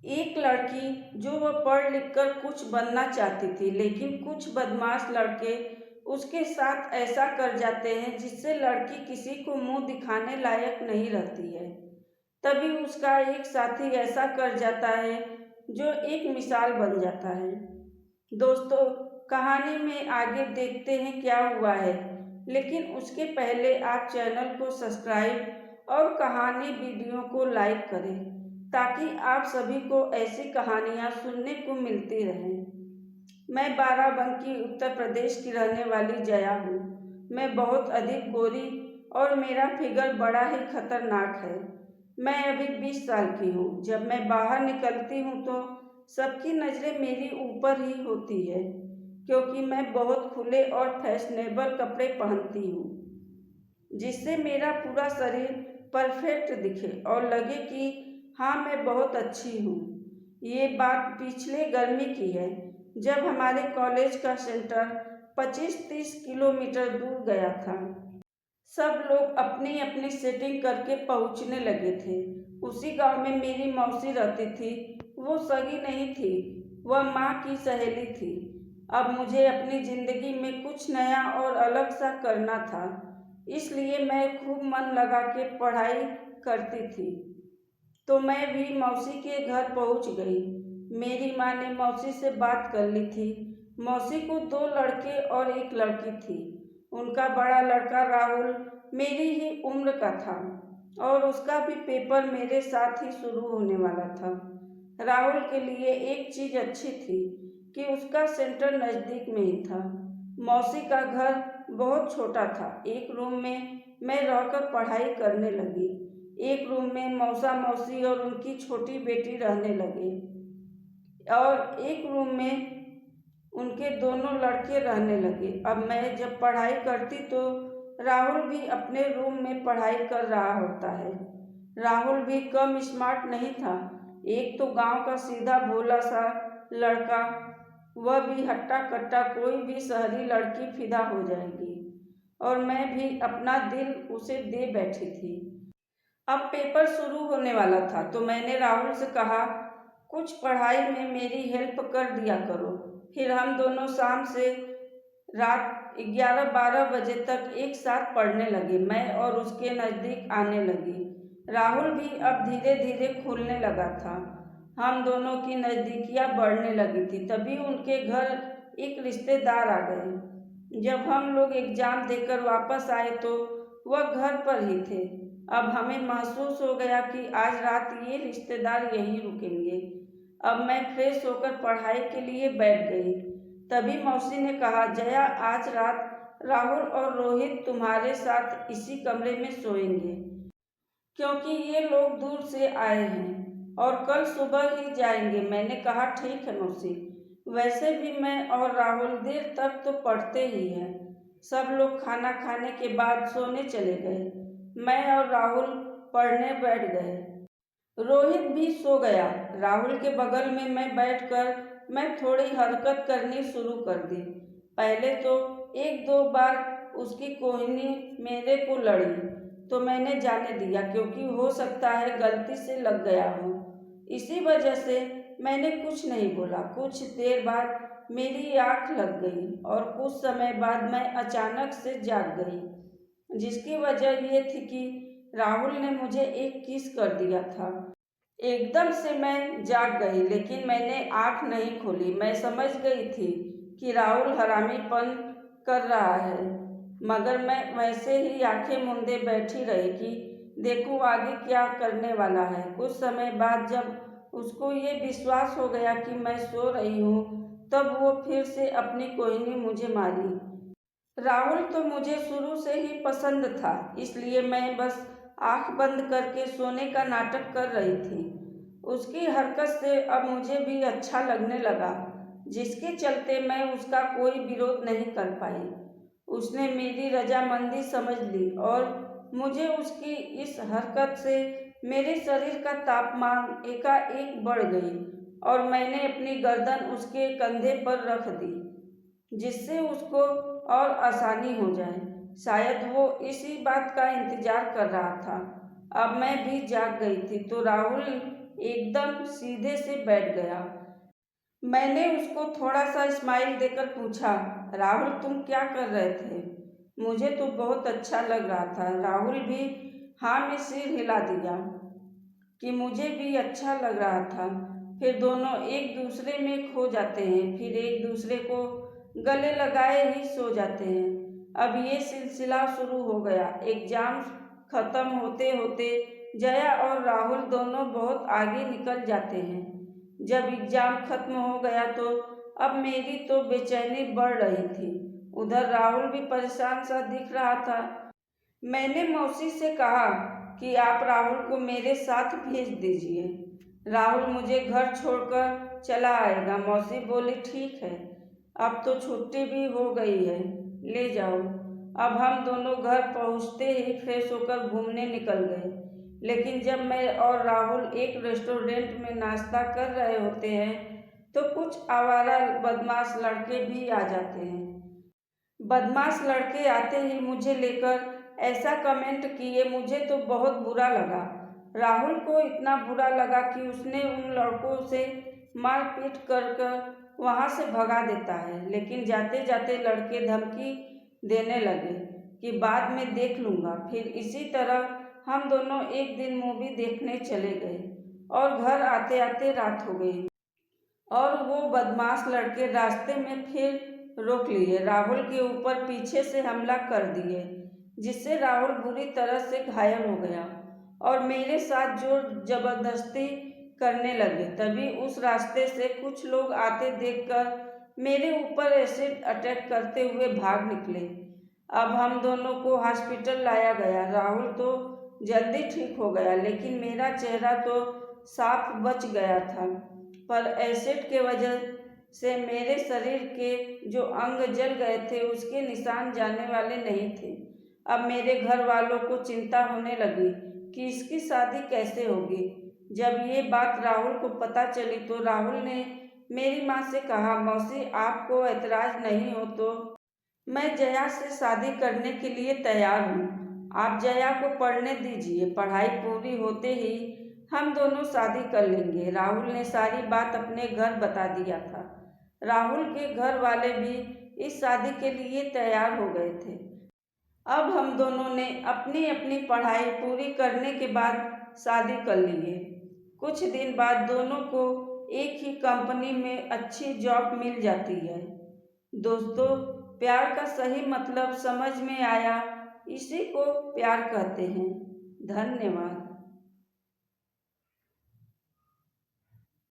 एक लड़की जो वह पढ़ लिख कर कुछ बनना चाहती थी, लेकिन कुछ बदमाश लड़के उसके साथ ऐसा कर जाते हैं जिससे लड़की किसी को मुंह दिखाने लायक नहीं रहती है। तभी उसका एक साथी ऐसा कर जाता है जो एक मिसाल बन जाता है। दोस्तों, कहानी में आगे देखते हैं क्या हुआ है, लेकिन उसके पहले आप चैनल को सब्सक्राइब और कहानी वीडियो को लाइक करें ताकि आप सभी को ऐसी कहानियाँ सुनने को मिलती रहें। मैं बाराबंकी उत्तर प्रदेश की रहने वाली जया हूँ। मैं बहुत अधिक गोरी और मेरा फिगर बड़ा ही खतरनाक है। मैं अभी 20 साल की हूँ। जब मैं बाहर निकलती हूँ तो सबकी नज़रें मेरी ऊपर ही होती है, क्योंकि मैं बहुत खुले और फैशनेबल कपड़े पहनती हूँ, जिससे मेरा पूरा शरीर परफेक्ट दिखे और लगे कि हाँ, मैं बहुत अच्छी हूँ। ये बात पिछले गर्मी की है, जब हमारे कॉलेज का सेंटर 25-30 किलोमीटर दूर गया था। सब लोग अपनी अपनी सेटिंग करके पहुंचने लगे थे। उसी गांव में मेरी मौसी रहती थी। वो सगी नहीं थी, वह माँ की सहेली थी। अब मुझे अपनी ज़िंदगी में कुछ नया और अलग सा करना था, इसलिए मैं खूब मन लगा के पढ़ाई करती थी। तो मैं भी मौसी के घर पहुंच गई। मेरी माँ ने मौसी से बात कर ली थी। मौसी को 2 लड़के और एक लड़की थी। उनका बड़ा लड़का राहुल मेरी ही उम्र का था और उसका भी पेपर मेरे साथ ही शुरू होने वाला था। राहुल के लिए एक चीज़ अच्छी थी कि उसका सेंटर नज़दीक में ही था। मौसी का घर बहुत छोटा था। एक रूम में मैं रहकर पढ़ाई करने लगी। एक रूम में मौसा मौसी और उनकी छोटी बेटी रहने लगे और एक रूम में उनके दोनों लड़के रहने लगे। अब मैं जब पढ़ाई करती तो राहुल भी अपने रूम में पढ़ाई कर रहा होता है। राहुल भी कम स्मार्ट नहीं था। एक तो गांव का सीधा भोला सा लड़का, वह भी हट्टा कट्टा, कोई भी शहरी लड़की फिदा हो जाएगी, और मैं भी अपना दिल उसे दे बैठी थी। अब पेपर शुरू होने वाला था तो मैंने राहुल से कहा, कुछ पढ़ाई में मेरी हेल्प कर दिया करो। फिर हम दोनों शाम से रात 11-12 बजे तक एक साथ पढ़ने लगे। मैं और उसके नज़दीक आने लगी। राहुल भी अब धीरे धीरे खुलने लगा था। हम दोनों की नज़दीकियाँ बढ़ने लगी थी। तभी उनके घर एक रिश्तेदार आ गए। जब हम लोग एग्ज़ाम देकर वापस आए तो वह घर पर ही थे। अब हमें महसूस हो गया कि आज रात ये रिश्तेदार यहीं रुकेंगे। अब मैं फ्रेश होकर पढ़ाई के लिए बैठ गई। तभी मौसी ने कहा, जया, आज रात राहुल और रोहित तुम्हारे साथ इसी कमरे में सोएंगे, क्योंकि ये लोग दूर से आए हैं और कल सुबह ही जाएंगे। मैंने कहा, ठीक है मौसी, वैसे भी मैं और राहुल देर तक तो पढ़ते ही हैं। सब लोग खाना खाने के बाद सोने चले गए। मैं और राहुल पढ़ने बैठ गए। रोहित भी सो गया। राहुल के बगल में मैं बैठकर मैं थोड़ी हरकत करनी शुरू कर दी। पहले तो 1-2 बार उसकी कोहनी मेरे को लड़ी, तो मैंने जाने दिया, क्योंकि हो सकता है गलती से लग गया हो। इसी वजह से मैंने कुछ नहीं बोला। कुछ देर बाद मेरी आँख लग गई और कुछ समय बाद मैं अचानक से जाग गई, जिसकी वजह ये थी कि राहुल ने मुझे एक किस कर दिया था। एकदम से मैं जाग गई, लेकिन मैंने आँख नहीं खोली। मैं समझ गई थी कि राहुल हरामीपन कर रहा है, मगर मैं वैसे ही आंखें मूंदे बैठी रही कि देखूं आगे क्या करने वाला है। कुछ समय बाद जब उसको ये विश्वास हो गया कि मैं सो रही हूँ, तब वो फिर से अपनी कोहनी मुझे मारी। राहुल तो मुझे शुरू से ही पसंद था, इसलिए मैं बस आंख बंद करके सोने का नाटक कर रही थी। उसकी हरकत से अब मुझे भी अच्छा लगने लगा, जिसके चलते मैं उसका कोई विरोध नहीं कर पाई। उसने मेरी रजामंदी समझ ली और मुझे उसकी इस हरकत से मेरे शरीर का तापमान एकाएक बढ़ गई और मैंने अपनी गर्दन उसके कंधे पर रख दी, जिससे उसको और आसानी हो जाए। शायद वो इसी बात का इंतजार कर रहा था। अब मैं भी जाग गई थी तो राहुल एकदम सीधे से बैठ गया। मैंने उसको थोड़ा सा स्माइल देकर पूछा, राहुल तुम क्या कर रहे थे? मुझे तो बहुत अच्छा लग रहा था। राहुल भी हाँ में सिर हिला दिया कि मुझे भी अच्छा लग रहा था। फिर दोनों एक दूसरे में खो जाते हैं, फिर एक दूसरे को गले लगाए ही सो जाते हैं। अब ये सिलसिला शुरू हो गया। एग्जाम खत्म होते होते जया और राहुल दोनों बहुत आगे निकल जाते हैं। जब एग्जाम खत्म हो गया तो अब मेरी तो बेचैनी बढ़ रही थी। उधर राहुल भी परेशान सा दिख रहा था। मैंने मौसी से कहा कि आप राहुल को मेरे साथ भेज दीजिए। राहुल मुझे घर छोड़कर चला आएगा। मौसी बोली ठीक है, अब तो छुट्टी भी हो गई है, ले जाओ। अब हम दोनों घर पहुंचते ही फ्रेश होकर घूमने निकल गए। लेकिन जब मैं और राहुल एक रेस्टोरेंट में नाश्ता कर रहे होते हैं तो कुछ आवारा बदमाश लड़के भी आ जाते हैं। बदमाश लड़के आते ही मुझे लेकर ऐसा कमेंट किए, मुझे तो बहुत बुरा लगा। राहुल को इतना बुरा लगा कि उसने उन लड़कों से मारपीट कर वहाँ से भगा देता है। लेकिन जाते जाते लड़के धमकी देने लगे कि बाद में देख लूँगा। फिर इसी तरह हम दोनों एक दिन मूवी देखने चले गए और घर आते आते रात हो गई और वो बदमाश लड़के रास्ते में फिर रोक लिए, राहुल के ऊपर पीछे से हमला कर दिए, जिससे राहुल बुरी तरह से घायल हो गया और मेरे साथ जोर जबरदस्ती करने लगे। तभी उस रास्ते से कुछ लोग आते देखकर मेरे ऊपर एसिड अटैक करते हुए भाग निकले। अब हम दोनों को हॉस्पिटल लाया गया। राहुल तो जल्दी ठीक हो गया, लेकिन मेरा चेहरा तो साफ बच गया था, पर एसिड के वजह से मेरे शरीर के जो अंग जल गए थे उसके निशान जाने वाले नहीं थे। अब मेरे घर वालों को चिंता होने लगी कि इसकी शादी कैसे होगी। जब ये बात राहुल को पता चली तो राहुल ने मेरी माँ से कहा, मौसी आपको ऐतराज नहीं हो तो मैं जया से शादी करने के लिए तैयार हूँ। आप जया को पढ़ने दीजिए, पढ़ाई पूरी होते ही हम दोनों शादी कर लेंगे। राहुल ने सारी बात अपने घर बता दिया था। राहुल के घर वाले भी इस शादी के लिए तैयार हो गए थे। अब हम दोनों ने अपनी अपनी पढ़ाई पूरी करने के बाद शादी कर लिए। कुछ दिन बाद दोनों को एक ही कंपनी में अच्छी जॉब मिल जाती है। दोस्तों, प्यार का सही मतलब समझ में आया, इसी को प्यार कहते हैं। धन्यवाद।